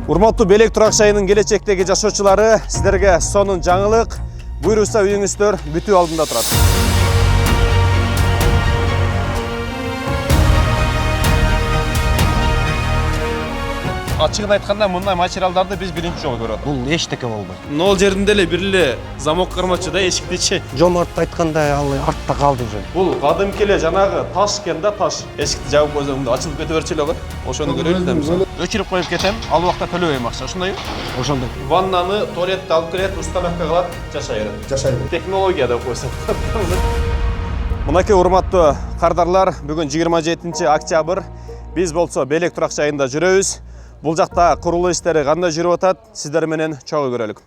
Урматтуу Белек турак жайынын келечектеги жашоочулары, сиздерге сонун жаңылык, буйруса үйүңүздөр бүтүү алдында турат. Ачыгын айтканда, мындай материалдарды биз биринчи жолу көрөт. Бул эчтеке болбойт. Нол жеринде эле бир эле замок кармачы да эшиктичи. Жомарт айткандай ал артта калды уже. Бул кадимки эле жанагы таш экен да, таш. Эшикти жабып койсоң ачылып кете берчү эле го. Ошону көрөлү да мисалы. Өчүрүп коюп кетем, ал убакта төлөбөйм акча, ошондойбу? Ошондой. Ваннаны, туалетти алып келет, установка кылат, жашай берет. Жашай берет. Технология деп койсок. Мынакей урматтуу кардарлар, бүгүн 27 октябрь. Биз болсо Белек турак жайында жүрөбүз. Бул жакта курулуу иштери кандай жүрүп атат, сиздер менен чогуу көрөлүк.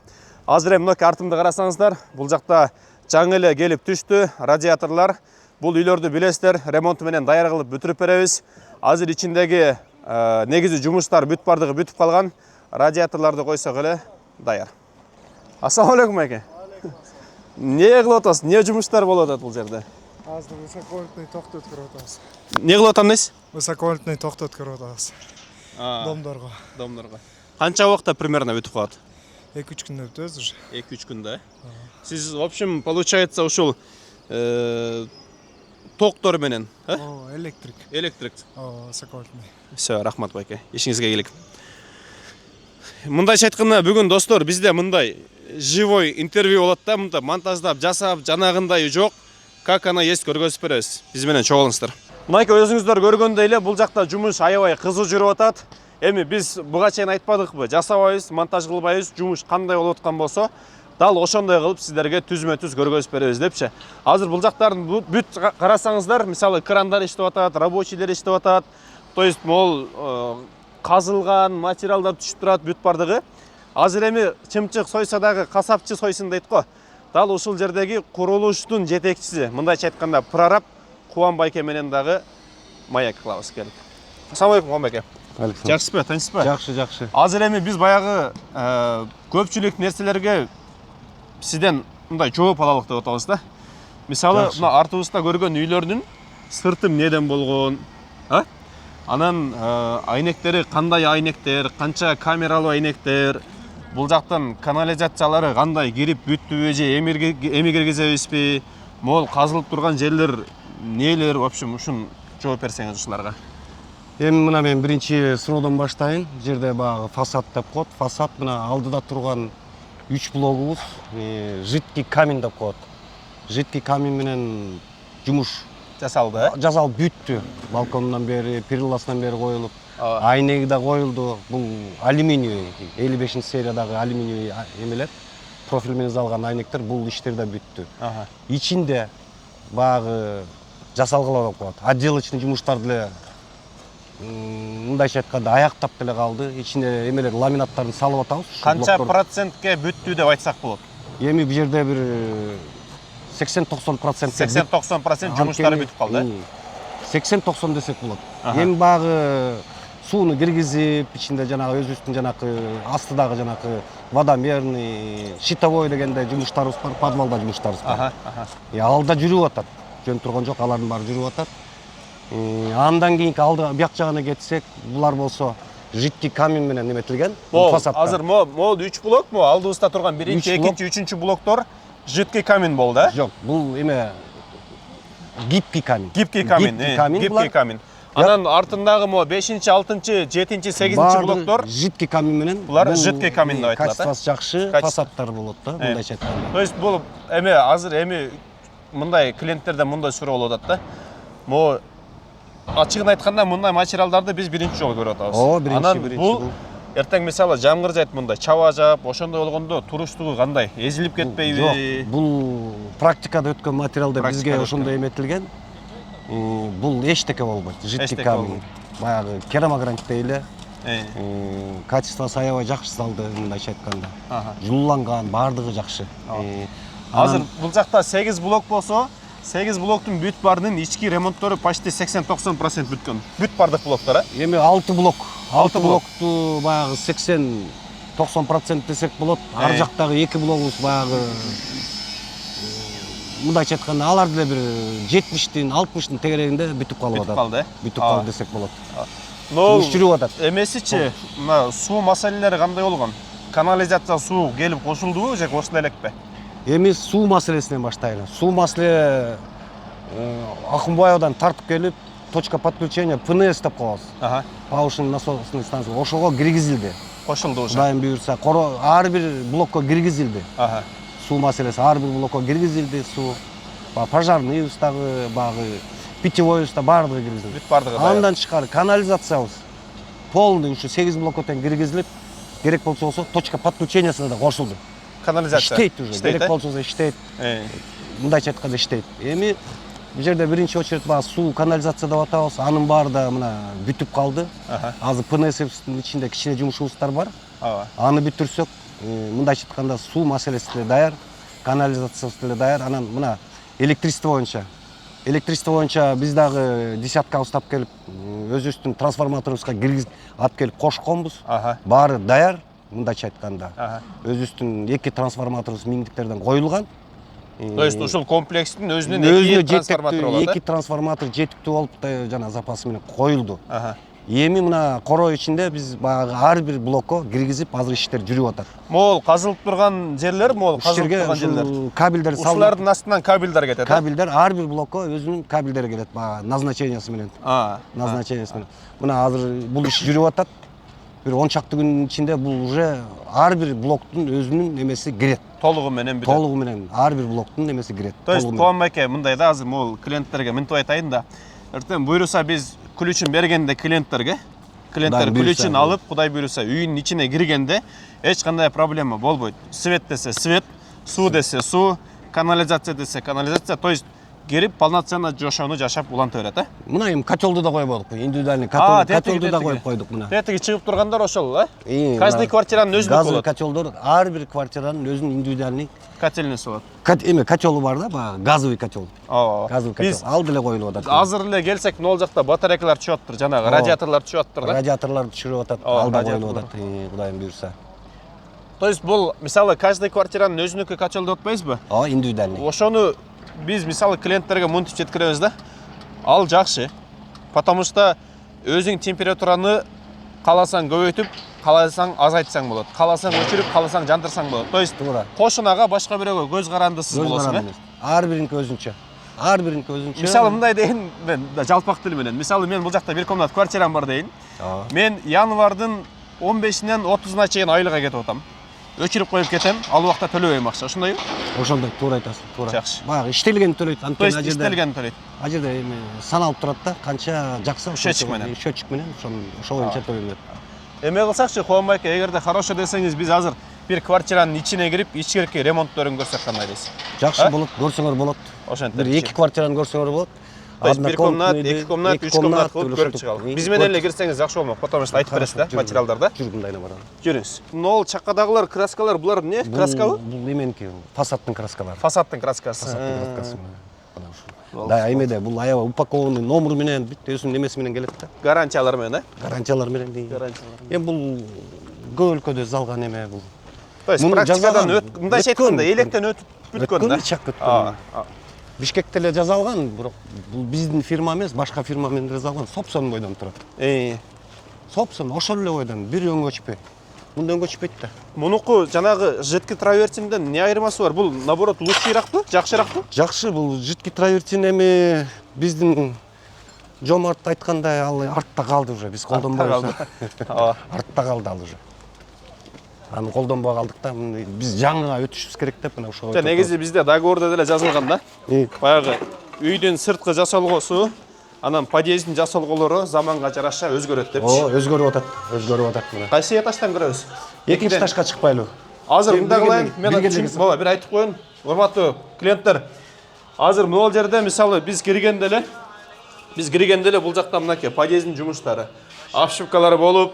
Азыр эми мынакей артымды карасаңыздар, бул жакта жаңы эле келип түштү радиаторлар. Бул үйлөрдү билесиздер, ремонту менен даяр кылып бүтүрүп беребиз. Азыр ичиндеги негизи жумуштар бүт бардыгы бүтүп калган. Радиаторларды койсок эле даяр. Ассаламу алейкум аке. Не кылып атасыз? Не жумуштар болуп атат бул жерде? Азыр высоковольтный токто өткөрүп атабыз. Не кылып атамыз? Высоковольтный токто өткөрүп атабыз. Домдорго. Канча убакта примерно бүтүп калат? 2-3 күндө бүтөбүз уже. 2-3 күндө. Сиз в общем получается ушул токтор менен, Электрик. электрик. Высоковольтный. Все, рахмат байке. Ишиңизге келик. Мындайча айтканда, бүгүн достор, бизде мындай живой интервью болот да, мында монтаждап, жасап, жанагындай жок. Как она есть көргөзүп беребиз. Биз менен чогуу болуңуздар. Мынайка өзүңүздөр көргөндөй эле бул жакта жумуш аябай кызуу жүрүп атат. Эми биз буга чейин айтпадыкпы, жасабайбыз, монтаж кылбайбыз, жумуш кандай болуп аткан болсо, дал ошондой кылып сиздерге түзмө-түз көргөзүп беребиз депчи. Азыр бул жактардын бүт карасаңыздар, мисалы крандар иштеп атат, рабочийлер иштеп атат. То есть могул казылган материалдар түшүп турат бүт бардыгы. Азыр эми чымчык сойса дагы касапчы сойсун дейт го. Дал ушул жердеги курулуштун жетекчиси, мындайча айтканда прораб Кубан байке менен дагы маек кылабыз келип. Ассаламу алейкум, Кубан байке. Жакшысызбы, тынчсызбы? Жакшы. Азыр эми биз баягы көпчүлүк нерселерге сизден мындай жооп алалык деп атабыз да. Мисалы, мына артыбызда көргөн үйлөрдүн сырты эмнеден болгон, анан айнектери кандай айнектер, канча камералуу айнектер, бул жактан канализациялары кандай кирип бүттүбү же эми киргизебизби, могул казылып турган жерлер нелер, в общем, ушун жооп берсеңиз ушуларга. Эми мына мен биринчи суроодон баштайын. Жерде багы фасад деп коет. Фасад мына алдыда турган 3 блогубуз жидкий камень деп коет. Жидкий камень менен жумуш Жасалды. Жасалып бүттү. Балконунан бери, периласынан бери коюлуп, айнеги да коюлду. Бул алюминий, 55 сериядагы алюминий эмелер, профиль менен жасалган айнектер, бул иштер да бүттү. Ичинде багы жасалгыла деп коет. Отделочный жумуштар деле мындайча айтканда аяктап деле калды. Ичинде эмелер ламинаттарын салып атабыз. Канча процентке бүттү деп айтсак болот? Эми бул жерде бир 80-90%. 80-90% жумуштары бүтүп калды. 80-90 десек болот. Эми багы сууну киргизип, ичинде жанагы өзүбүздүн жанакы астыдагы жанакы водомерный, щитовой дегенде жумуштарыбыз бар, подвалда жумуштарыбыз бар. Ал да жүрүп атат. Жөн турган жок, алардын баары жүрүп атат. Андан кийинки алды бияк жагына кетсек, булар болсо жидкий камень менен эметилген фасадта. Азыр могул 3 блок, алдыбызда турган 1-чи, 2-чи, 3-чү блоктор жидкий камень болду, да? Жок, бул эме гибкий камень. Гибкий камень. Анан артындагы 5-чи, 6-чы, 7-чи, 8-чи блоктор жидкий камень менен. Булар жидкий камень деп айтылат. Качествасы жакшы фасадтар болот да, мындайча айтканда. То есть бул азыр мындай клиенттерден мындай суроо болуп атат да. Могу ачыгын айтканда мындай материалдарды биз биринчи жолу көрүп атабыз. Анан бул эртең мисалы жамгыр жайт мындай чаба жаап, ошондой болгондо туруштугу кандай? Эзилип кетпейби? Жок, бул практикада өткөн материал деп бизге ошондой эметилген. Бул эчтеке болбойт. Жидкий камень. Баягы керамогранит эле. Качествосы аябай жакшы салды, мындайча айтканда. Жууланган, баардыгы жакшы. Азыр бул жакта 8 блок болсо, 8 блоктун бүт баарынын ички ремонттору почти 80-90% бүткөн. Бүт бардык блоктор, Эми 6 блок. 6 блокту баягы 80-90% десек болот. Ар жактагы 2 блогубуз баягы мындайча айтканда алар деле бир 70-тин, 60-тын тегерегинде бүтүп калып атат. Бүтүп калды. Бүтүп калды десек болот. жумуш жүрүп атат. Эмесичи, мына суу маселелери кандай болгон? Канализация суу келип кошулдубу же ошондой элекпи? Эми суу маселесинен баштайлы. Суу маселе Акынбаевдан тартып келип, точка подключения ПНС деп коебуз. Повышенный насосный станция. Ошого киргизилди. Кошулду уже. Кудайым буйрса, ар бир блокко киргизилди. Суу маселеси ар бир блокко киргизилди, суу. Пожарныйбыз дагы, багы питьевойбуз да баардыгы киргизилди. Бүт баардыгы. Андан тышкары канализациябыз полный ушу 8 блокко тең киргизилип, керек болсо точка подключениясына да кошулду. Канализация иштейт уже. Керек болсо иштейт. Мындайча айтканда иштейт. Эми бул жерде биринчи очередь баягы суу канализация деп атабыз. Анын баары да мына бүтүп калды. Азыр ПНС'дин ичинде кичине жумушубуздар бар. Аны бүтүрсөк, мындайча айтканда суу маселеси деле даяр, канализациясы деле даяр. Анан мына электричество боюнча биз дагы десятка устап келип, өзүбүздүн трансформаторубузга киргизип алып келип кошконбуз. Баары даяр, мындайча айтканда. Өзүбүздүн 2 трансформаторубуз миңдиктерден коюлган. То есть ушул комплекстин өзүнүн 2 трансформатору болот. 2 трансформатор жетиктүү болуп жана запасы менен коюлду. Эми мына короо ичинде биз баягы ар бир блокко киргизип, азыр иштер жүрүп атат. Могул казылып турган жерлер, Кабелдер салынып. Ушулардын астынан кабелдер кетет. Кабелдер ар бир блокко өзүнүн кабелдери келет, баягы назначениясы менен. Назначениясы менен. Мына азыр бул иш жүрүп атат. Бир 10 чакты күнүн ичинде бул уже ар бир блоктун өзүнүн эмеси кирет. Толугу менен бүтөт. Толугу менен ар бир блоктун эмеси кирет. То есть Кубанбай аке, мындай да азыр могул клиенттерге мынтип айтайын да. Эртең буйруса биз ключун бергенде клиенттер ключун алып, Кудай буйруса үйүнүн ичине киргенде эч кандай проблема болбойт. Свет десе свет, суу десе суу, канализация десе канализация, то есть кирип полноценно жашоону жашап уланта берет, Мына эми котелду да коюп койдук, индивидуальный котелду да коюп койдук мына. Тетиги чыгып тургандар ошол, Каждый квартиранын өзүнүкү болот. Котелдор ар бир квартиранын өзүнүн индивидуальный котельниси болот. Эми котелу бар да, баягы газовый котел. Газовый котел. Ал деле коюлуп атат. Азыр эле келсек, могул жакта батарейкалар түшүп атыптыр, жанагы радиаторлор түшүп атыптыр да. Радиаторлор түшүрүп атат, ал да коюлуп атат, Кудайым буйрса. То есть бул мисалы каждый квартиранын өзүнүкү котел деп атпайсызбы? Индивидуальный. Ошону биз мисалы клиенттерге мынтип жеткиребиз да. Ал жакшы. Потому что өзүң температураны кааласаң көбөйтүп, кааласаң азайтсаң болот. Кааласаң өчүрүп, кааласаң жандырсаң болот. То есть кошунага башка бирөөгө көз карандысыз болосуң, Ар биринки өзүнчө. Мисалы мындай дейин, мен жалпак тил менен. Мисалы мен бул жакта бир комнат квартирам бар дейин. Мен январдын 15-нен 30-на чейин айлыга кетип атам. Өчүрүп коюп кетем, ал убакта төлөбөйм акча. Ошондойбу? Ошондой, туура айтасың, туура. Жакшы. Баягы иштелген төлөйт. То есть иштелген төлөйт. Ал жерде эми саналып турат да, канча жакса счетчик менен. Счетчик менен ошо боюнча төлөнөт. Эме кылсакчы, Кубанбай аке, эгерде хорошо десеңиз, биз азыр бир квартиранын ичине кирип, ичкерки ремонтторун көрсөк кандай дейсиз? Жакшы болот, көрсөңөр болот. Ошентип. Бир 2 квартираны көрсөңөр болот. То есть бир комнат, 2 комнат, 3 комнат кылып көрүп чыгалы. Биз менен эле кирсеңиз жакшы болмок, потому что айтып бересиз да, материалдарда. Жүргүндайна баралы. Жүрүңүз. Нол чаккадагылар, краскалар, булар эмне? Краскабы? Бул неменики? Фасадтын краскалары. Фасадтын краскасы. Фасадтын краскасы. Да, эмеде бул аябай упакованный номер менен, бүт өзүнүн немеси менен келет да. Гарантиялар менен, Гарантиялар менен дейм. Эми бул көп өлкөдө жалган эме бул. То есть практикадан мындайча айтканда электен өтүп бүткөн да. Чак өткөн. Бишкекте эле жасалган, бирок бул биздин фирма эмес, башка фирма менен жасалган. Собсон бойдон турат. Собсон ошол эле бойдон, бир өңгө өчпөйт. Мында өңгө өчпөйт да. Мунуку жанагы жидкий травертинден не айырмасы бар? Бул наоборот лучшийракпы, жакшыракпы? Жакшы, бул жидкий травертин эми биздин Жомарт айткандай ал артта калды уже, биз колдонбойбуз. Артта калды ал уже. Аны колдонбой калдык да, биз жаңыга өтүшүбүз керек деп мына ошого. Негизи бизде договордо деле жазылган да. Баягы үйдүн сырткы жасалгосу, анан подъездин жасалголору заманга жараша өзгөрөт депчи. Өзгөрүп атат мына. Кайсы этаждан көрөбүз? Экинчи этажга чыкпайлы. Азыр мындай кылайын, мен бала бир айтып коеюн, урматтуу клиенттер. Азыр могул жерде мисалы биз киргенде эле бул жакта мынакей подъездин жумуштары, обшивкалары болуп,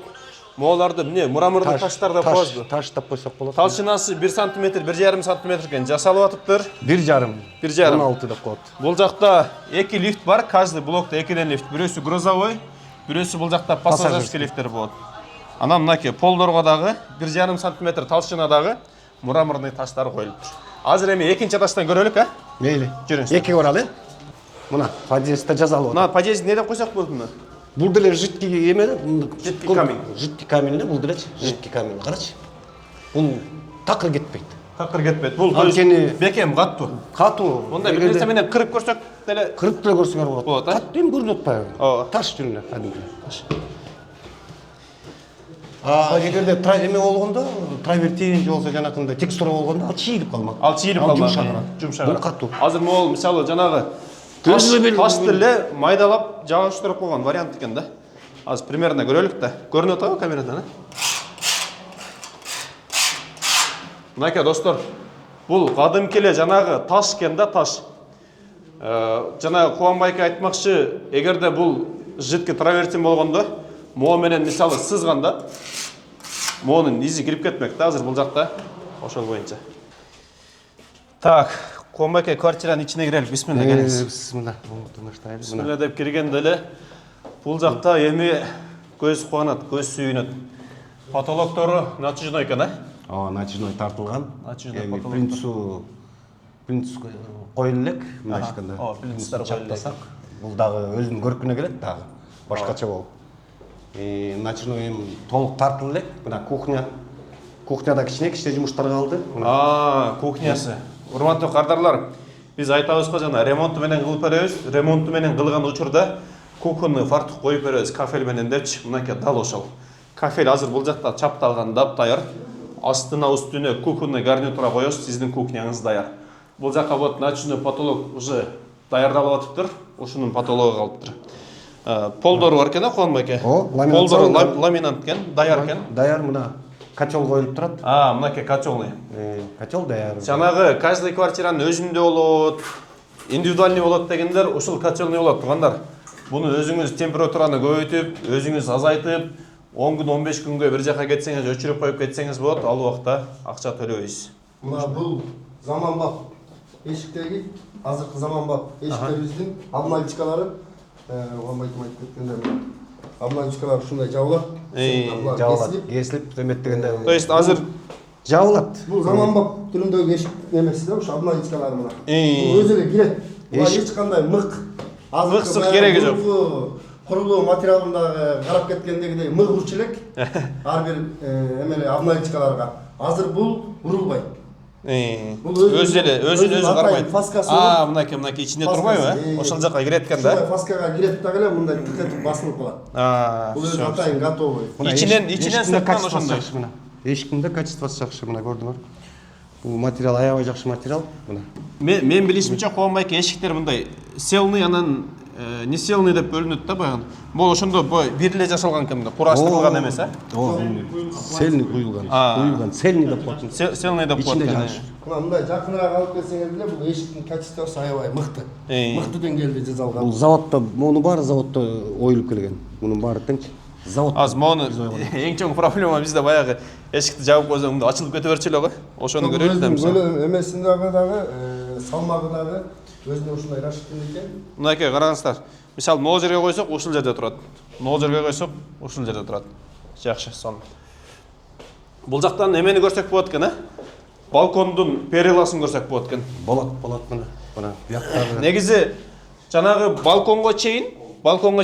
мооларды эмне мрамордуу таштар деп коебузбу? Таш деп койсок болот. Толщинасы 1 см, 1,5 см экен жасалып атыптыр. 1,5. 16 деп коет. Бул жакта 2 лифт бар, каждый блокто 2ден лифт. Бирөөсү грузовой, бирөөсү бул жакта пассажирский лифттер болот. Анан мынакей полдорго дагы 1,5 см толщинадагы мраморный таштар коюлуптур. Азыр эми экинчи этаждан көрөлүк, Мейли. Жүрүңүз. Экиге баралы. Мына подъездде жазалып атат. Мына подъезд не деп койсок болот муну? Бул деле жидкий эме да? Жидкий камень. Жидкий камень да, бул делечи. Жидкий камень. Карачы. Бул такыр кетпейт. Такыр кетпейт. Бул Анткени бекем каттуу. катуу. Онда бир нерсе менен кырып көрсөк деле кырып деле көрсөңөр болот. Болот, а? Катуу эми көрүнүп атпайбы? Ооба. Таш түрүнө кадимки. Эгерде эме болгондо, травертин же болсо жанакындай текстура болгондо ал чийилип калмак. Ал чийилип калмак. Жумшагыраак. Бул катуу. Азыр могул мисалы жанагы таш деле майдалап жабыштырып койгон вариант экен да. Азыр примерно көрөлүк да. Көрүнүп атабы камерадан, а? Мынакей достор, бул кадимки эле жанагы таш экен да, таш. Жанагы Кубанбайке айтмакчы, эгерде бул жидкий травертин болгондо, могу менен мисалы сызганда, могунун изи кирип кетмек да азыр бул жакта. Ошол боюнча. Так, Кубанбайке квартиранын ичине кирелик. Бисмилла келиңиз. Бисмилла. Тыныштайлы. Бисмилла деп киргенде эле бул жакта эми көз кубанат, көз сүйүнөт. Потолоктору натяжной экен, а? Ооба, натяжной тартылган. Натяжной Эми потолок. плинтус коюлу элек, мындай айтканда. Ооба, плинтустар коюлу элек. Бул дагы өзүнүн көркүнө келет дагы. Башкача болуп. Натяжной эми толук тартылып элек. Мына кухня. Кухняда кичине жумуштар калды. Кухнясы. Урматтуу кардарлар, биз айтабыз го жана ремонту менен кылып беребиз. Ремонту менен кылган учурда кухонный фартук коюп беребиз кафель менен депчи. Мынакей дал ошол. Кафель азыр бул жакта чапталган, даяр. Астына үстүнө кухонный гарнитура коесуз, сиздин кухняңыз даяр. Бул жака вот натяжной потолок уже даярдалып атыптыр. Ушунун потологу калыптыр. Полдору бар экен, Кубанбайке. Полдору ламинат экен, даяр экен. Даяр мына котел коюлуп турат. Мынакей котелный. Котел даяр. Жанагы каждый квартиранын өзүндө болот, индивидуальный болот дегендер ушул котелный болот тургандар. Буну өзүңүз температураны көбөйтүп, өзүңүз азайтып, 10 күн 15 күнгө бир жака кетсеңиз, өчүрүп коюп кетсеңиз болот, ал убакта акча төлөйсүз. Мына бул заманбап эшиктеги азыркы заманбап эшиктерибиздин обналичкалары, Кубанбайкем айтып кеткендей, обналичкалар ушундай жабылат. Жабылат, кесилип эметтегенде. То есть азыр жабылат. Бул заманбап түрүндөгү эшик эмеси да, ушу обналичкалары мына. Бул өзү эле кирет. Буга эч кандай мык, мыксык кереги жок. Курулуу материалындагы карап кеткендегидей мык урчу элек. Ар бир эмеле обналичкаларга. Азыр бул урулбайт. Өзү эле өзүн карабайт. Мынакей ичинде турбайбы? Ошол жака кирет экен да. Ушундай фаскага кирет дагы эле мындай титетип басылып калат. Бул өзү атайын готовый. Ичинен сырттан ошондой. Эшиктин качествосу жакшы, мына көрдүңөр. Бул материал аябай жакшы материал. Мына. Мен билишимче Кубанбайке эшиктер мындай селный анан не селный деп бөлүнөт да баягы. Бул ошондо бир эле жасалган кемде, кураштырылган эмес, а? Сельный куюлган, сельный деп коет. Селный деп коет. Мына мындай жакыныраак алып келсеңер деле бул эшиктин качествосу аябай мыкты. Мыкты деңгээлде жасалган. Бул заводдо, мунун баары заводдо оюлуп келген. Мунун баары теңчи. Завод. Аз мону эң чоң проблема бизде баягы эшикти жабып койсоң мындай ачылып кете берчү эле го. Ошону көрөлү да мисалы. Эмесиндагы дагы салмагы дагы өзүнө ушундай расчеттен экен. Мынакей караңыздар. Мисалы могу жерге койсок ушул жерде турат. Могу жерге койсок ушул жерде турат. Жакшы, сон. Бул жактан эмени көрсөк болот экен, а? Балкондун периласын көрсөк болот экен. Болот мына. Мына бияктагы. Негизи жанагы балконго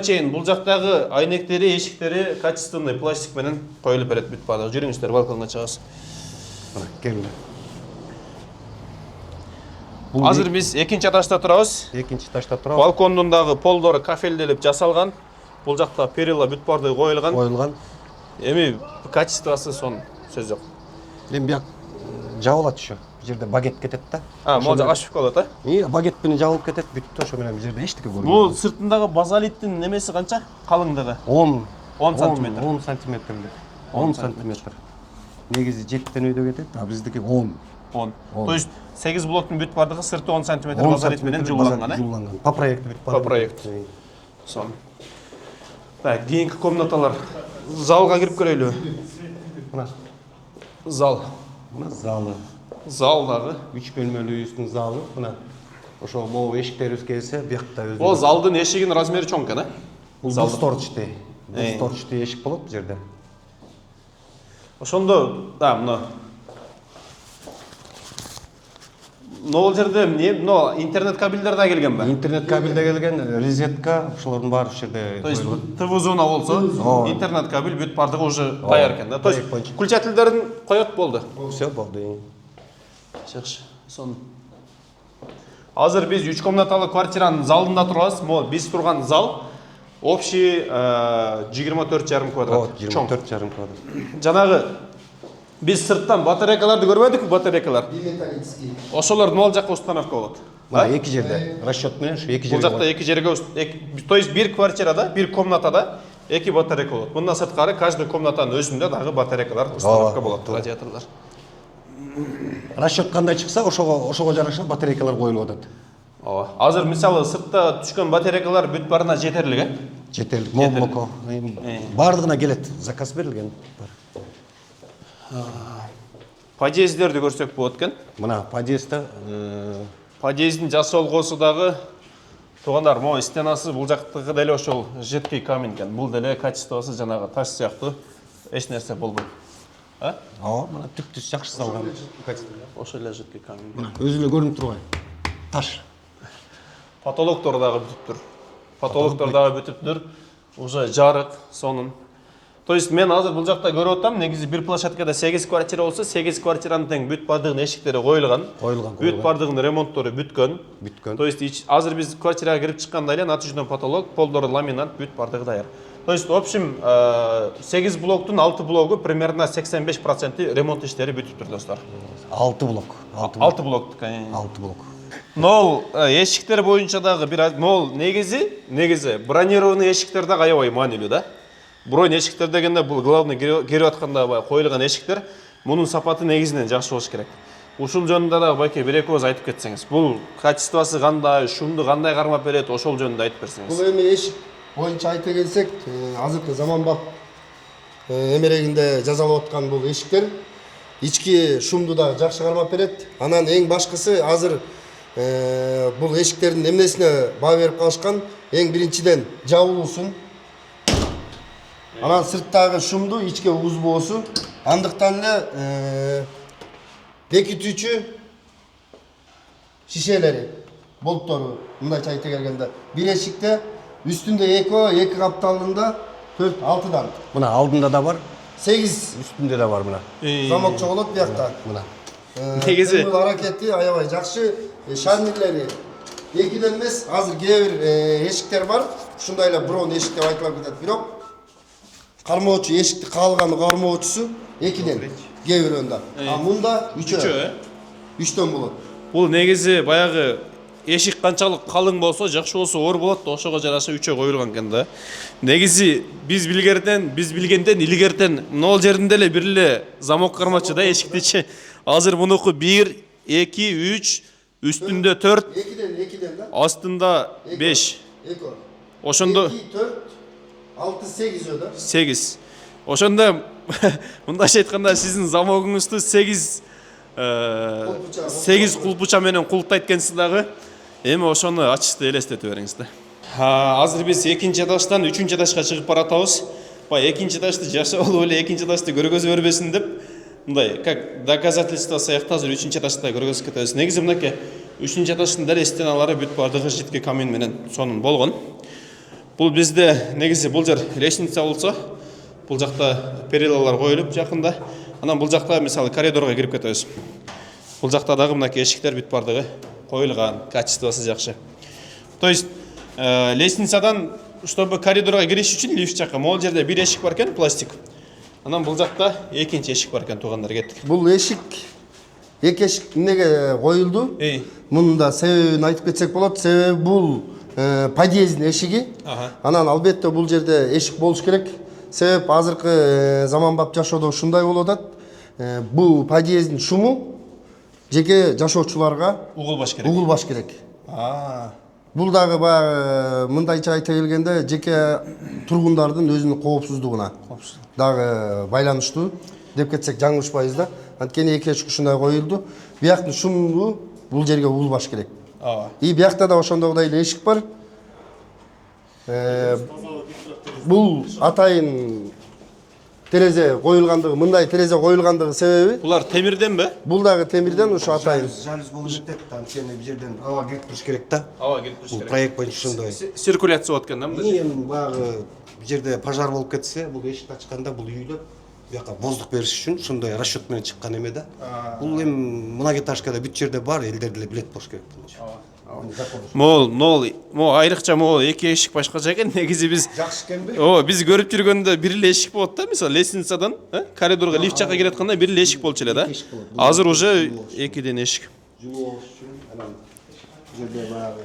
чейин бул жактагы айнектери, эшиктери качественный пластик менен коюлуп берет бүт баары. Жүрүңүздөр, балконго чыгасыз. Мына келиңер. Азыр биз экинчи этажда турабыз. Экинчи этажда турабыз. Балкондун дагы полдору кафелделип жасалган. Бул жакта перила бүт баарды коюлган. Эми качествосы сон сөз жок. Эми бияк жабылат ошо. Бул жерде багет кетет да. Могу жак ачып калат, а? Багет менен жабылып кетет, бүттү, ошо менен бул жерде эчтеке көрбөйт. Бул сыртындагы базалиттин немеси канча? Калыңдыгы? 10 сантиметр. 10 сантиметр. 10 сантиметр. Негизи 7тен өйдө кетет, а биздики 10. То есть 8 блоктун бүт баардыгы сырты 10 сантиметр базалит менен жууланган, По проекту бүт По проекту. Сон. Так, кийинки комнаталар. Залга кирип көрөйлү. Мына Зал. мына залы. Зал дагы 3 бөлмөлүү үйүбүздүн залы. Мына ошо могу эшиктерибиз келсе, биякта өзү. Бул залдын эшигинин размери чоң экен, а? Бул сторчтей. Бул сторчтей эшик болот бул жерде. Ошондо, мына Нол жерде эмне? Мына интернет кабелдер да келген ба? Интернет кабелде келген, розетка, ошолордун баары ушул жерде. То есть ТВ зона болсо, интернет кабель бүт бардыгы уже даяр экен да. То есть включателдерин коёт болду. Все болду. Жакшы. Сон. Азыр биз 3 комнаталы квартиранын залында турабыз. Могу биз турган зал общий 24,5 квадрат. 24,5 квадрат. Жанагы биз сырттан батарейкаларды көрбөдүкпү, батарейкалар? Биметаллический. Ошолор могул жакка установка болот. Мына эки жерде расчет менен ушу эки Бул жерде. жакта эки жерге, то есть бир квартирада, бир комнатада эки батарейка болот. Мындан сырткары каждый комнатанын өзүндө дагы батарейкалар установка болот, радиаторлор. Расчет кандай чыкса, ошого жараша батарейкалар коюлуп атат. Ооба. Азыр мисалы сыртта түшкөн батарейкалар бүт барына жетерлик, э? Жетерлик, молко. Бардыгына келет, заказ берилген. Подъездерди көрсөк болот экен. Мына подъездде Подъездин жасалгосу дагы туугандар, могу стенасы бул жактагы деле ошол жидкий камень экен. Бул деле качествосы жанагы таш сыяктуу эч нерсе болбойт. А? ооба, мына түп-түз жакшы салган. Ошол эле жидкий камень. Мына өзү эле көрүнүп тургай. Таш. Потолоктор дагы бүтүптүр. Потолоктор дагы бүтүптүр. Уже жарык, сонун. То есть мен азыр бул жакта көрүп атам, негизи бир площадкада 8 квартира болсо, 8 квартиранын тең бүт бардыгынын эшиктери коюлган. Бүт бардыгынын ремонттору бүткөн. То есть азыр биз квартирага кирип чыкканда эле натыждон потолок, полдору ламинат, бүт бардыгы даяр. То есть в общем 8 блоктун 6 блогу примерно 85% ремонт иштери бүтүптүр достор. 6 блок. 6 блоктук. 6 блок. Нол эшиктер боюнча дагы бир нол негизи бронированный эшиктер дагы аябай маанилүү да. Бронь эшиктер дегенде бул главный кирип атканда коюлган эшиктер, мунун сапаты негизинен жакшы болуш керек. Ушул жөнүндө дагы байке бир эки ооз айтып кетсеңиз. Бул качествосы кандай, шумду кандай кармап берет, ошол жөнүндө айтып берсеңиз. Бул эми эшик боюнча айта келсек, азыркы заманбап эмерегинде жасалып аткан бул эшиктер ички шумду да жакшы кармап берет. Анан эң башкысы азыр бул эшиктердин эмнесине баа берип калышкан? Эң биринчиден жабылуусун. Анан сырттагы шумду ичке узбоосу. Андыктан эле бекитүүчү шишелери, болттору, мындайча айта келгенде, бир эшикте үстүндө 2 капталында 4-6дан. Мына алдында да бар, 8 үстүндө да бар мына. замок чогулат биякта. Мына. Негизи Бул аракети аябай жакшы. Шарнирлери 2ден эмес, азыр кээ бир эшиктер бар. Ушундай эле брон эшик деп айтылып кетет. Бирок кармоочу эшикти каалганы кармоочусу 2ден кээ бирөөндө. А мында 3. 3дөн болот. бул негизи баягы эшик канчалык калың болсо, жакшы болсо оор болот да, ошого жараша 3 коюлган экен да. Негизи биз билгенден илгертен нол жеринде эле бир эле замок кармачу да эшиктичи. Азыр мунуку 1, 2, 3, үстүндө 4, 2ден да. астында 5. 2. Ошондо 2, 4, 6, 8 да. 8. Ошондо мындайча айтканда сиздин замогуңузду 8 кулпуча менен култайт экенсиз дагы. Эми ошону ачышты элестете бериңиз да. Азыр биз 2-нчи этаждан 3-нчү этажга чыгып баратабыз. Бай 2-нчи этажды жашап эле 2-нчи этажды көргөзө бербесин деп, мындай как доказательство сыяктуу азыр 3-нчи этажда көргөзүп кетебиз. Негизи мынакей 3-нчи этаждын деле стеналары бүт бардыгы жидкий камень менен сонун болгон. Бул бизде негизи бул жер лестница болсо, бул жакта перилалар коюлуп жакында. Анан бул жакта мисалы коридорго кирип кетебиз. Бул жакта дагы мынакей эшиктер бүт бардыгы коюлган, качествосы жакшы. То есть лестницадан чтобы коридорго кириш үчүн лифт жакка могул жерде бир эшик бар экен, пластик. Анан бул жакта экинчи эшик бар экен, туугандар, кеттик. Бул эшик 2 эшик эмнеге коюлду? Мында себебин айтып кетсек болот. Себеби бул подъездин эшиги. Анан албетте бул жерде эшик болуш керек. Себеп азыркы заманбап жашоодо ушундай болуп атат. Бул подъездин шуму жеке жашоочуларга угулбаш керек. Бул дагы баягы мындайча айта келгенде жеке тургундардын өзүнүн коопсуздугуна дагы байланыштуу деп кетсек жаңылышпайбыз да. Анткени 2 эшик ушундай коюлду. Бияктын шуму бул жерге угулбаш керек. И биякта да ошондой эле эшик бар. Бул атайын терезе коюлгандыгы, мындай терезе коюлгандыгы себеби Булар темирден бе? бул дагы темирден ушу атайын. Жалюз болуп кетет, анткени бул жерден аба кирип туруш керек да. Аба келип туруш Бул керек. проект боюнча ошондой. Циркуляция болот экен да мында? Эми баягы бул жерде пожар болуп кетсе, бул эшикти ачканда бул үйлөп бияка воздух бериш үчүн ошондой расчет менен чыккан эме да. Бул эми многоэтажкада бүт жерде бар, элдер деле билет болуш керек булчу. Мол айрыкча мол эки эшик башкача экен. Негизи биз Жакшы экенби? биз көрүп жүргөндө бир эле эшик болот да. Мисалы лестницадан, коридорго лифт жакка кире атканда бир эле эшик болчу эле да. Азыр уже экиден эшик. Жылуу болуш үчүн анан бул жерде баягы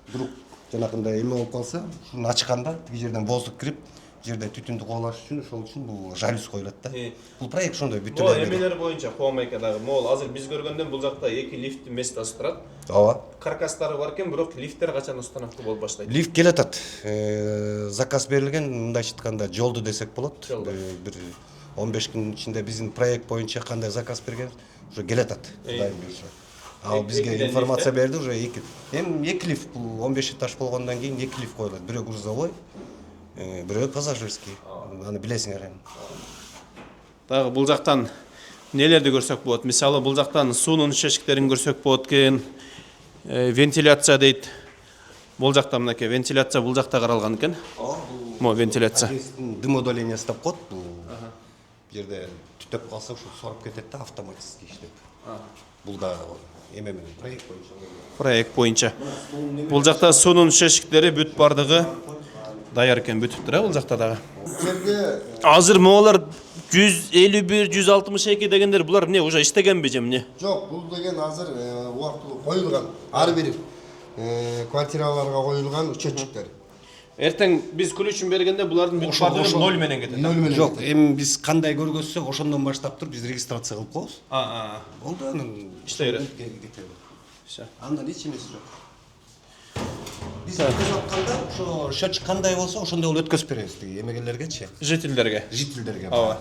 вдруг жанакындай эме болуп калса, ушуну ачканда тиги жерден воздух кирип, жерде түтүндү кубалаш үчүн ошол үчүн бул жалюз коюлат да. Бул проект ошондой бүт Мол эле. эмелер боюнча Хомайка дагы мол азыр биз көргөндөн бул жакта эки лифт местасы турат. Ооба. Каркастары бар экен, бирок лифттер качан установка болуп баштайт? Лифт келатат. Заказ берилген, мындайча айтканда жолду десек болот. Бир 15 күн ичинде биздин проект боюнча кандай заказ берген, уже келатат. Кудайым буйрса. Ал бизге информация берди, уже эки лифт, бул 15 этаж болгондон кийин эки лифт коюлат. Бирөө грузовой, бирөө пассажирский. Аны билесиңер эми. Дагы бул жактан нелерди көрсөк болот? Мисалы бул жактан суунун чечиктерин көрсөк болот экен. Вентиляция дейт. Бул жакта мынакей вентиляция бул жакта каралган экен. Мо вентиляция. Дымоудалениясы деп коет. Бул жерде түтөп калса ошо сорып кетет да автоматически иштеп. Бул да эме менен Проект боюнча. Бул жакта суунун чечиктери бүт бардыгы даяр экен, бүтүптүр бул жакта дагы. Азыр могулар 151-162 дегендер булар эмне уже иштегенби же эмне? Жок, бул деген азыр убактылуу коюлган. Ар бир квартираларга коюлган чөчүктөр. Эртең биз ключун бергенде булардын бүт бардыгы 0 менен кетет. Жок, эми биз кандай көргөзсөк, ошондон баштап туруп биз регистрация кылып коебуз. Болду анан иштей берет. Андан эч эмеси жок. Биз өткөзүп атканда ошо счетчик кандай болсо, ошондой болуп өткөзүп беребиз тиги эмегелергечи. Жителдерге. Ооба.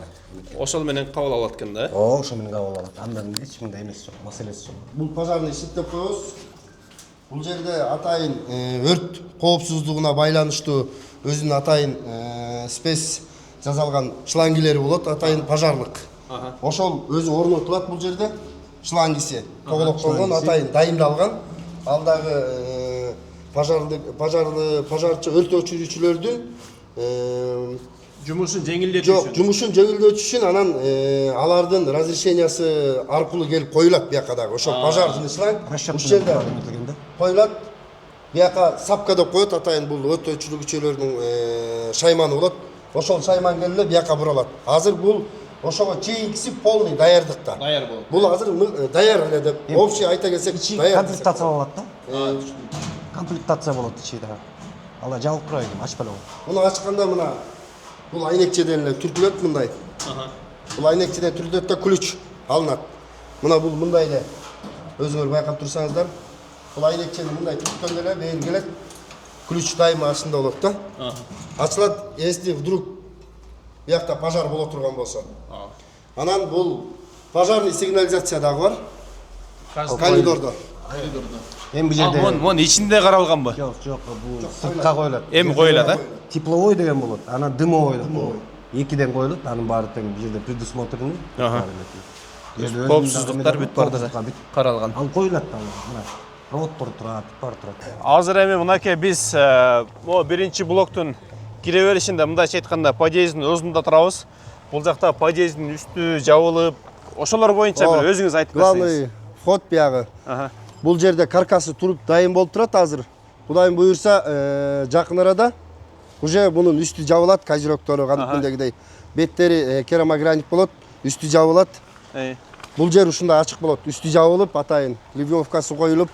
Ошол менен кабыл алат экен да. Ооба, ошо менен кабыл алат. Андан эч мындай эмеси жок, маселеси жок. Бул пожарный иштеп коебуз. Бул жерде атайын өрт коопсуздугуна байланыштуу өзүнүн атайын спец жасалган шлангилери болот, атайын пожарлык. Ошол өзү орнотулат бул жерде. Шлангиси тоголоп койгон, атайын дайындалган. Ал дагы пожарчы өрт өчүрүүчүлөрдүн Жумушун жеңилдетүү жок, жумушун жеңилдетүү үчүн анан алардын разрешениясы аркылуу келип коюлат бияка дагы. Ошол пожарный шланг ушул жерде коюлат. Бияка сапка деп коет, атайын бул өрт өчүрүүчүлөрдүн шайманы болот. Ошол шайман келип бияка буралат. Азыр бул ошого чейинкиси полный даярдыкта. Даяр болот. Бул азыр даяр эле деп общий айта келсек, даяр. Комплектация болот да. Комплектация болот ичиде. Ала жабык турайын, ачпай эле. Муну ачканда мына бул айнекчеден эле түртүлөт мындай. Бул айнекчеден түртүлөт да ключ алынат. Мына бул мындай эле. Өзүңөр байкап турсаңыздар, бул айнекчени мындай түрткөндө эле бери келет. Ключ дайыма ачында болот да. Ачылат, если вдруг биякта пожар боло турган болсо. Анан бул пожарный сигнализация дагы бар. Коридордо. Эми бул жерде Мон ичинде каралганбы? жок, бул сыртка коюлат. Эми коюлат, а? Тепловой деген болот. Анан дымовой деп коет. Экиден коюлат, анын баары тең бул жерде предусмотренный. Коопсуздуктар бүт бардыгы каралган. Ал коюлат да, мына проводдор турат, бар турат. Азыр эми мынакей биз mo биринчи блоктун кире беришинде мындайча айтканда подъездин өзүндө турабыз. Бул жакта подъездин үстү жабылып, ошолор боюнча бир өзүңүз айтып берсеңиз. Главный вход биягы. Бул жерде каркасы туруп дайын болуп турат азыр. Кудайым буйрса, жакын арада уже бунун үстү жабылат, козироктору кантиндегидей. Беттери керамограник болот, үстү жабылат. Бул жер ушундай ачык болот, үстү жабылып, атайын ливневкасы коюлуп.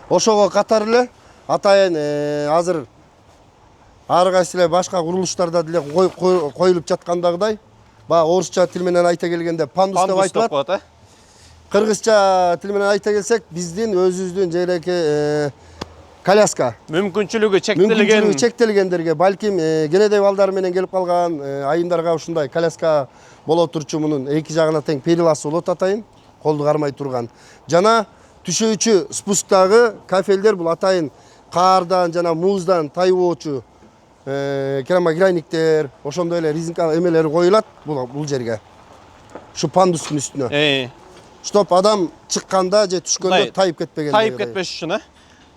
Ошого катар эле атайын азыр ар кайсы эле башка курулуштарда деле коюлуп жаткандагыдай, баягы орусча тил менен айта келгенде пандус деп айтылат. Кыргызча тил менен айта келсек, биздин өзүбүздүн жереки коляска. Мүмкүнчүлүгү чектелгендерге, балким кенедей балдар менен келип калган айымдарга ушундай коляска боло турчу, мунун эки жагына тең периласы болот атайын, колду кармай турган. Жана түшөөчү спусктагы кафелдер бул атайын каардан жана муздан тайбоочу керамогранниктер, ошондой эле резинкалык эмелер коюлат бул жерге. Ушу пандустун үстүнө. Чтоб адам чыкканда же түшкөндө тайып кетпеген. Тайып кетпеш үчүн,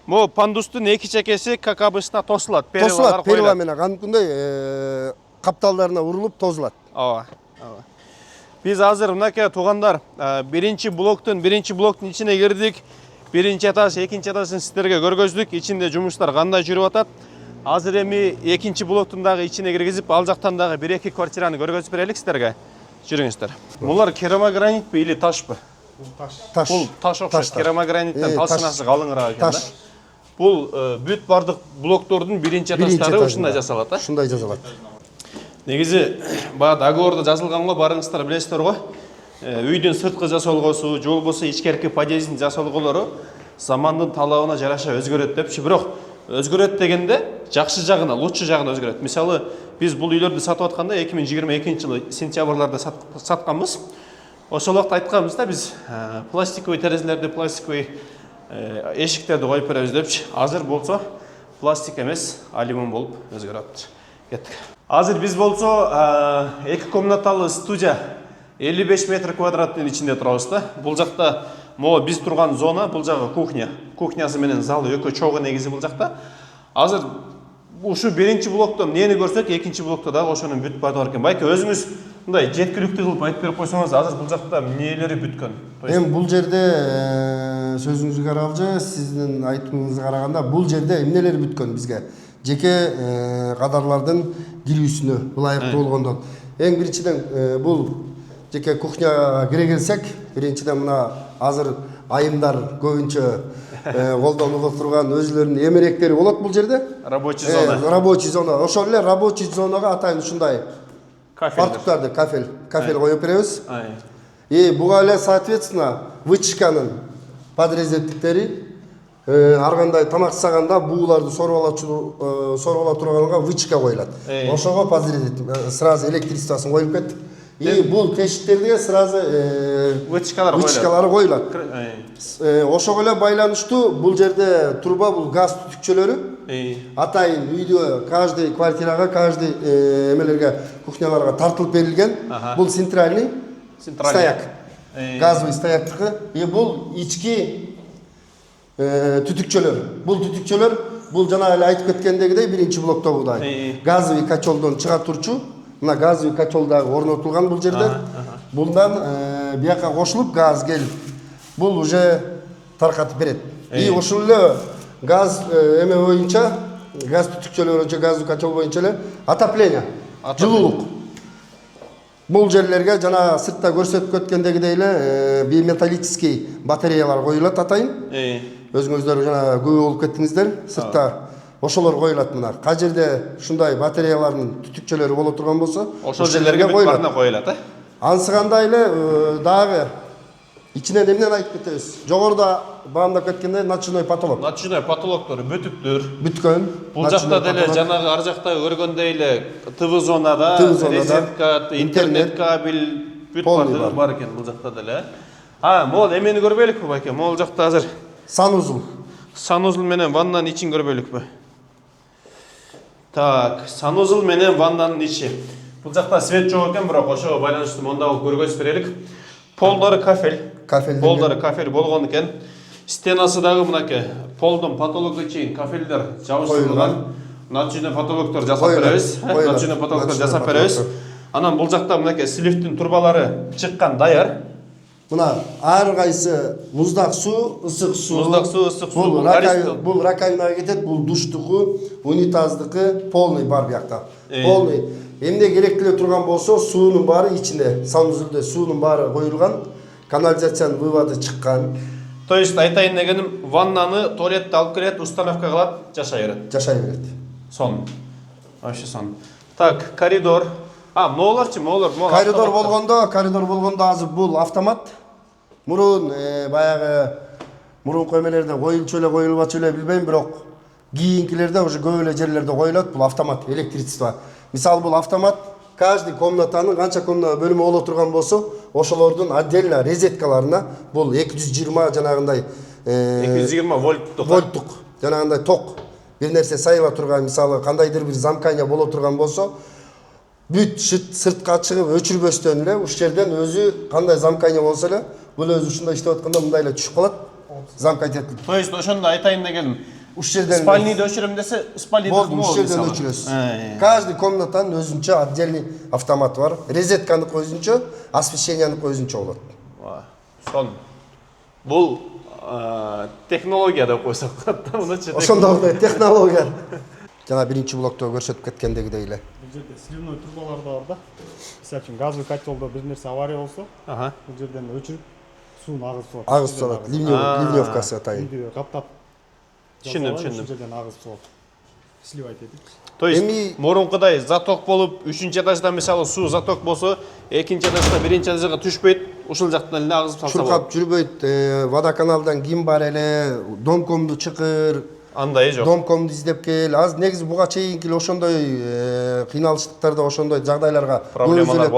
Могу пандустун эки чекеси, как обычно, тосулат. Тосулат, перила менен кандайкындай капталдарына урулуп тозулат. Ооба. Биз азыр мынакей туугандар, биринчи блоктун ичине кирдик. Биринчи этаж, экинчи этажын сиздерге көргөздүк. Ичинде жумуштар кандай жүрүп атат. Азыр эми экинчи блоктун дагы ичине киргизип, ал жактан дагы 1-2 квартираны көргөзүп берелик сиздерге. Жүрүңүздөр. Булар керамогранитпи или ташпы? Таш. Бул таш окшойт. Керамограниттен талчынасы калыңыраак экен да. Бул бүт бардык блоктордун биринчи этаждары ушундай жасалат, Ушундай жасалат. Негизи баягы договордо жазылганго барыңыздар билесиздер го. Үйдүн сырткы жасалгосу, же болбосо ичкерки подъездин жасалголору замандын талабына жараша өзгөрөт депчи. Бирок өзгөрөт дегенде жакшы жагына, лучший жагына өзгөрөт. Мисалы, биз бул үйлөрдү сатып атканда 2022-жылы сентябрларда сатканбыз. Ошол убакта айтканбыз да, биз пластиковый терезелерди, пластиковый эшиктерди коюп беребиз депчи. Азыр болсо пластик эмес, алюминий болуп өзгөрөт. Кеттик. Азыр биз болсо 2 комнаталы студия 55 метр квадраттын ичинде турабыз да. Бул жакта могу биз турган зона, бул жагы кухня. Кухнясы менен залы экөө чогуу негизи бул жакта. Азыр ушу биринчи блокто эмнени көрсөк, экинчи блокто дагы ошонун бүт баты бар экен. Байке өзүңүз мындай жеткиликтүү кылып айтып берип койсоңуз, азыр бул жакта эмнелери бүткөн? Эми бул жерде сөзүңүзгө каралжы, сиздин айтымыңызга караганда бул жерде эмнелер бүткөн бизге? Жеке кадарлардын кирүүсүнө ылайыктуу болгондон. Эң биринчиден бул жеке кухняга кире келсек, биринчиден мына азыр айымдар көбүнчө колдонуп турган өзүлөрүнүн эмеректери болот бул жерде. Рабочий зона. Рабочий зона. Ошол эле рабочий зонага атайын ушундай фартуктарды, кафель коюп беребиз. И буга эле соответственно вытяжканын подрезеттиктери ар кандай тамак жасаганда бууларды соргола турганга вытяжка коюлат. Ошого подрезет сразу электричествосын коюп кетти. И бул тешиктерге сразу вытяжкалары коюлат. Ошого эле байланыштуу бул жерде труба, бул газ түтүкчөлөрү атайын үйдө каждый квартирага, каждый эмелерге, кухняларга тартылып берилген. Бул центральный стояк. Газовый стояктыкы. И бул ички түтүкчөлөр. Бул түтүкчөлөр бул жана эле айтып кеткендегидей биринчи блоктогудай газовый котелдон чыга турчу. Мына газовый котел дагы орнотулган бул жерде. Bundan biyaka koşulup gaz gelip bul уже tarkatıp beret. И ошол эле газ эме боюнча газ түтүкчөлөр же газдуу котел боюнча эле отопление, жылуулук. Бул жерлерге жана сыртта көрсөтүп өткөндөгүдөй эле биметаллический батареялар коюлат атайын. Өзүңүздөр жана күбө болуп кеттиңиздер. Сыртта ошолор коюлат мына. Кай жерде ушундай батареялардын түтүкчөлөрү боло турган болсо, ошол жерлерге коюлат. Ансыганда эле дагы ичинен эмнени айтып кетебиз? Жогоруда баамдап кеткенде ночной потолок. Ночной потолоктор бүтүптүр. Бүткөн. Бул жакта деле жанагы ар жакта көргөндөй эле ТВ зонада, розетка, интернет кабель бүт бар экен бул жакта деле. Могу эмени көрбөйлүкпү байке? Могул жакта азыр санузел. Санузел менен ваннанын ичин көрбөйлүкпү? Так, санузел менен ваннанын ичи. Бул жакта свет жок экен, бирок ошого байланыштуу монда көргөзүп берелик. Полдары кафель. Полдары кафель болгон экен. Стенасы дагы мынакей. Полдун потологу чейин кафелдер жабыштырылган. Ночной потолоктор жасап беребиз. Ночной потолоктор жасап беребиз. Анан бул жакта мынакей слифттин турбалары чыккан даяр. Мына ар кайсы муздак суу, ысык суу. Муздак суу, ысык суу. Бул раковинага кетет, бул душтуку, унитаздыкы полный бар биякта. Полный. Эмне керектеле турган болсо, суунун баары ичинде, санузелде суунун баары коюлган, канализациянын выводы чыккан. То есть айтайын дегеним, ваннаны туалетте алып келет, установка кылат, жашай берет. Жашай берет. Сон. Вообще сон. Так, коридор. Могуларчы, могулар. Коридор болгондо азыр бул автомат. Мурун баягы мурунку эмелерде коюлчу эле коюлбачу эле билбейм, бирок кийинкилерде уже көп эле жерлерде коюлат бул автомат, электричество. Мисалы бул автомат каждый комнатанын канча комната бөлүмү боло турган болсо, ошолордун отдельно розеткаларына бул 220 жанагындай 220 волттук жанагындай ток бир нерсе сайыла турган, мисалы кандайдыр бир замкания боло турган болсо, бүт сыртка чыгып өчүрбөстөн эле уш жерден өзү кандай замкания болсо эле, бул өзү ушундай иштеп атканда мындай эле түшүп калат. Замкать этилип. То есть ошондо айтайын дегеним, Уш жерден спальныйды өчүрөм десе, спальныйды болду, уш жерден өчүрөсүз. Каждый комнатанын өзүнчө отдельный автоматы бар. Резетканыкы өзүнчө, освещенияныкы өзүнчө болот. Сон. Бул технология деп койсок да, мынча. Ошондой технология. Жана биринчи блокто көрсөтүп кеткендегидей эле. Бул жерде сливной трубалар да бар да. Мисалы үчүн газовый котелдо бир нерсе авария болсо, бул жерден өчүрүп сууну агызып салат. Агызып салат. Ливневкасы атайын. Үйдү каптап. Түшүндүм. Ошол жерден агызып салат. Сливать этип. То есть мурункудай заток болуп, 3-нчы этажда мисалы суу заток болсо, 2-нчы этажда 1-нчи этажга түшпөйт, ушул жактан эле агызып салса болот. Чуркап жүрбөйт. Водоканалдан ким бар эле, домкомду чакыр, Андай жок. домкомду издеп кел. Азыр негизи буга чейинки ошондой кыйналчылыктарда, ошондой жагдайларга Проблемалар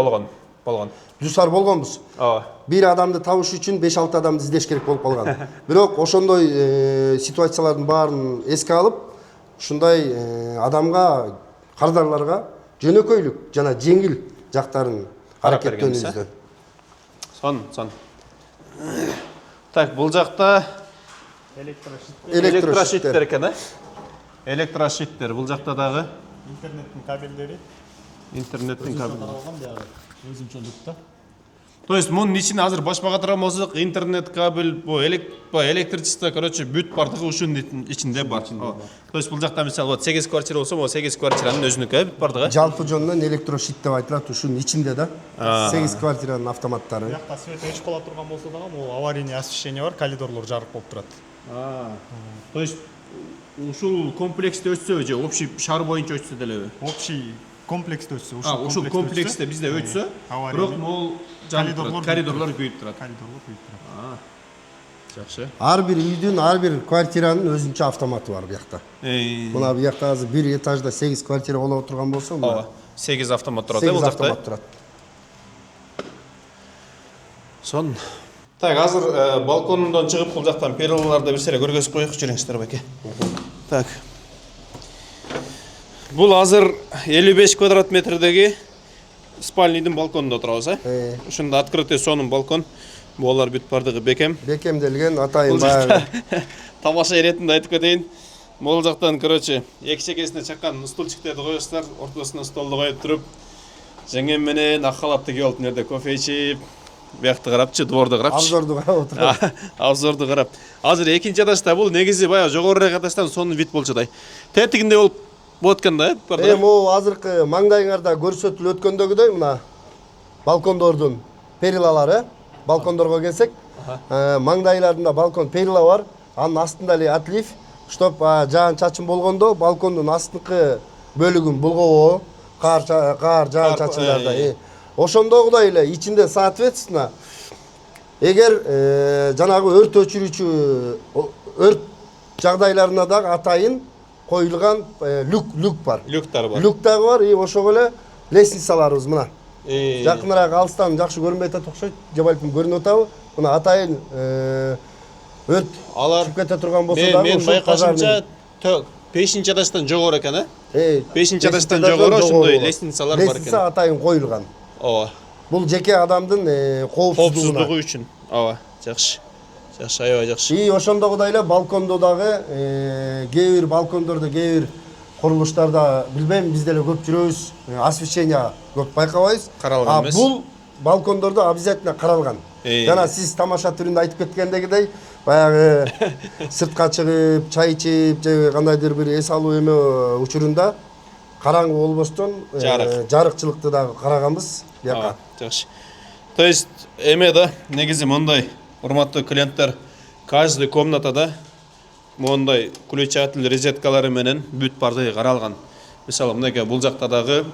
болгон. дусар болгонбуз. Бир адамды табыш үчүн 5-6 адамды издеш керек болуп калган. Бирок ошондой ситуациялардын баарын эске алып, ушундай адамга, кардарларга жөнөкөйлүк жана жеңил жактарын аракеттөнүүбүздөн. Сон. Так, бул жакта электрошиттер экен, электрошиттер. Бул жакта дагы Интернеттин кабелдери. интернеттин кабели. Таралган биягы өзүнчө люкта. То есть мунун ичине азыр башпага турган болсок, интернет кабель, электричество, короче, бүт бардыгы ушунун ичинде бар. То есть бул жакта мисалы 8 квартира болсо, могу 8 квартиранын өзүнүкү бүт бардыгы. Жалпы жонунан электрошит деп айтылат, ушунун ичинде да. 8 квартиранын автоматтары. Биякта свет өчүп кала турган болсо дагы, могу аварийный освещение бар, коридорлор жарык болуп турат. То есть ушул комплексте өтсө же общий шаар боюнча өтсө делеби? Общий комплексте өтсө, Ушул комплексте бизде өтсө, бирок могул коридорлор күйүп турат. Коридорлор күйүп турат. Жакшы. Ар бир үйдүн, ар бир квартиранын өзүнчө автоматы бар биякта. Мына биякта азыр бир этажда 8 квартира боло турган болсо, 8 автомат турат, бул 8 жакта. автомат турат. Сон. Так, азыр балкондон чыгып бул жактан перилаларды бир сере көргөзүп коелук, жүрүңүздөр баке. Так. Бул азыр 55 квадрат метрдеги спальныйдын балконунда турабыз, Ушунда открытый сонун балкон. Булар бүт бардыгы бекем. Бекемделген атайын баягы. Тамаша иретинде айтып кетейин. Могул жактан, короче, эки чекесине чаккан стульчиктерди коесуздар, ортосуна столду коюп туруп, жеңем менен ак халатты кийип алып, нерде кофе ичип, биякты карапчы, дворду карапчы. Обзорду карап отуруп. Обзорду карап. Азыр экинчи этажда бул негизи баягы жогорураак этаждан сонун вид болчудай. Тетигинде болот экен да, бардыр. Могу азыркы маңдайыңарда көрсөтүлүп өткөндөгүдөй мына балкондордун перилалары, балкондорго келсек, маңдайларында балкон перила бар, анын астында эле отлив, чтоб жаан чачын болгондо балкондун астыңкы бөлүгүн булгобоо, кар жаан чачындарда. Ошондогудай эле ичинде соответственно эгер жанагы өрт өчүрүүчү өрт жагдайларына дагы атайын коюлган люк бар. Люктар бар. Люк дагы бар, ошого эле лестницаларыбыз мына. Жакыныраак алыстан жакшы көрүнбөй атат окшойт, же балким көрүнүп атабы? Мына атайын өрт чыгып кете турган болсо дагы мен байкашымча 5-нчи этаждан жогору экен, 5-нчи этаждан жогору ошондой лестницалар бар экен. Лестница атайын коюлган. Ооба. Бул жеке адамдын коопсуздугу үчүн. Ооба, жакшы. Жакшы, аябай жакшы. Ошондогудай эле балкондо дагы кээ бир балкондордо, кээ бир курулуштарда билбейм, биз деле көп жүрөбүз, освещение көп байкабайбыз. Каралган эмес. Бул балкондордо обязательно каралган. Жана сиз тамаша түрүндө айтып кеткендегидей, баягы сыртка чыгып, чай ичип, же кандайдыр бир эс алуу эме учурунда караңгы болбостон жарыкчылыкты дагы караганбыз бияка. Жакшы. То есть эме да негизи мондай, урматтуу клиенттер, каждый комнатада мондай включатель розеткалары менен бүт бардыгы каралган. Мисалы мынакей бул жакта дагы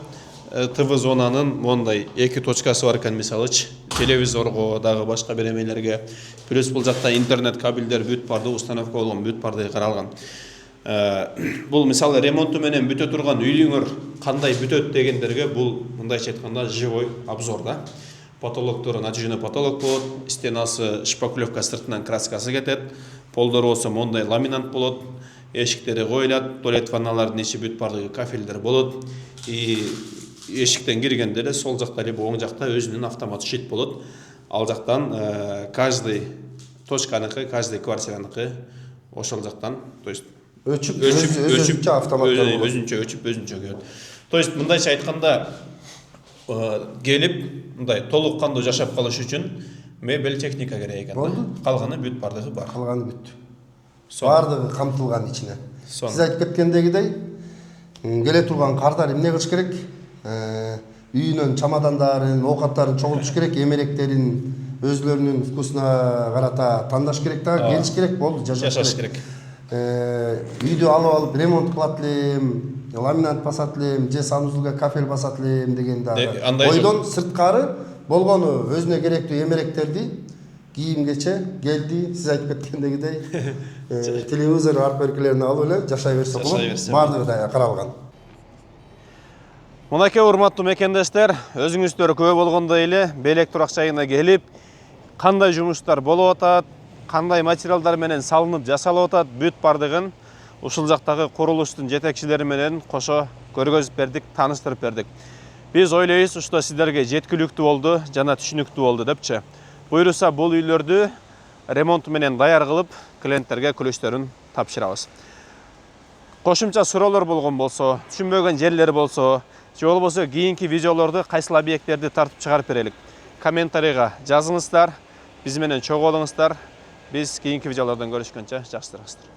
ТВ зонанын мондай 2 точкасы бар экен, мисалычы телевизорго дагы башка бир эмелерге. Плюс бул жакта интернет кабелдер бүт барды установка болгон, бүт барды каралган. Бул мисалы ремонту менен бүтө турган үйүңөр кандай бүтөт дегендерге бул мындайча айтканда живой обзор да. Потолоктор натыйжаны потолок болот, стенасы шпаклевка сыртынан краскасы кетет, полдор болсо мондай ламинат болот. эшиктери коюлат, туалет ванналардын ичи бүт бардыгы кафелдер болот. Эшиктен киргенде эле сол жакта либо оң жакта өзүнүн автомат щит болот. Ал жактан каждый точканыкы, каждый квартираныкы ошол жактан, то есть өзүнчө автоматтар болот. Өзүнчө келет. То есть мындайча айтканда келип мындай толук кандуу жашап калыш үчүн мебель техника керек экен да. Калганы бүт бардыгы бар. Калганы бүт. Бардыгы камтылган ичине. Сиз айтып кеткендегидей, келе турган кардар эмне кылыш керек? Үйүнөн чамадандарын, оокаттарын чогултуш керек, эмеректерин өзлөрүнүн вкусуна карата тандаш керек да, келиш керек, болду, жашаш керек. Үйдү алып ремонт кылат элем, ламинат басат элем, же санузулга кафель басат элем деген дагы. Ойдон сырткары болгону өзүнө керектүү эмеректерди кийимгече келди, сиз айтып кеткендегидей, телевизор арперкилерин алып эле жашай берсе болот. Бардыгы да каралган. Мынакей урматтуу мекендештер, өзүңүздөр көп болгондой эле Белек турак жайына келип, кандай жумуштар болуп атат, кандай материалдар менен салынып жасалып атат, бүт бардыгын ушул жактагы курулуштун жетекчилери менен кошо көргөзүп бердик, тааныштырып бердик. Биз ойлойбуз, ушта сиздерге жеткиликтүү болду жана түшүнүктүү болду депчи. Буйруса бул үйлөрдү ремонт менен даяр кылып, клиенттерге күлүштөрүн тапшырабыз. Кошумча суроолор болгон болсо, түшүнбөгөн жерлер болсо, же болбосо кийинки видеолорду кайсыл объекттерди тартып чыгарып берелик. Комментарийга жазыңыздар, биз менен чогуу болуңуздар. Биз кийинки видеолордон көрүшкөнчө жакшы турыңуздар.